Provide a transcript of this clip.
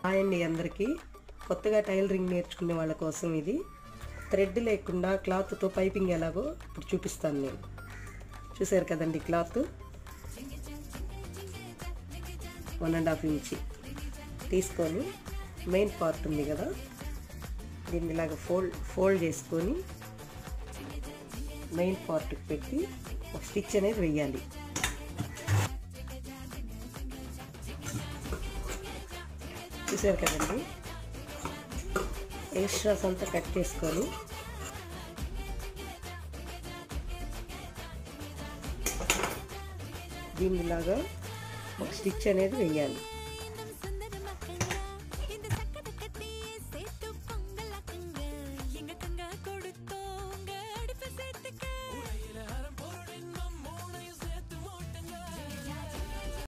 Hi అండి అందరికీ. కొత్తగా టైలరింగ్ నేర్చుకునే వాళ్ళ కోసం ఇది థ్రెడ్ లేకుండా క్లాత్తో పైపింగ్ ఎలాగో ఇప్పుడు చూపిస్తాను నేను. చూసారు కదండి, క్లాత్ 1.5 ఇంచి తీసుకొని మెయిన్ పార్ట్ ఉంది కదా, దీన్ని ఇలాగ ఫోల్డ్ చేసుకొని మెయిన్ పార్ట్కి పెట్టి ఒక స్టిచ్ అనేది వేయాలి. చూసారు కదండి, ఎక్స్ట్రాస్ అంతా కట్ చేసుకొని దీనిలాగా ఒక స్టిచ్ అనేది వేయాలి.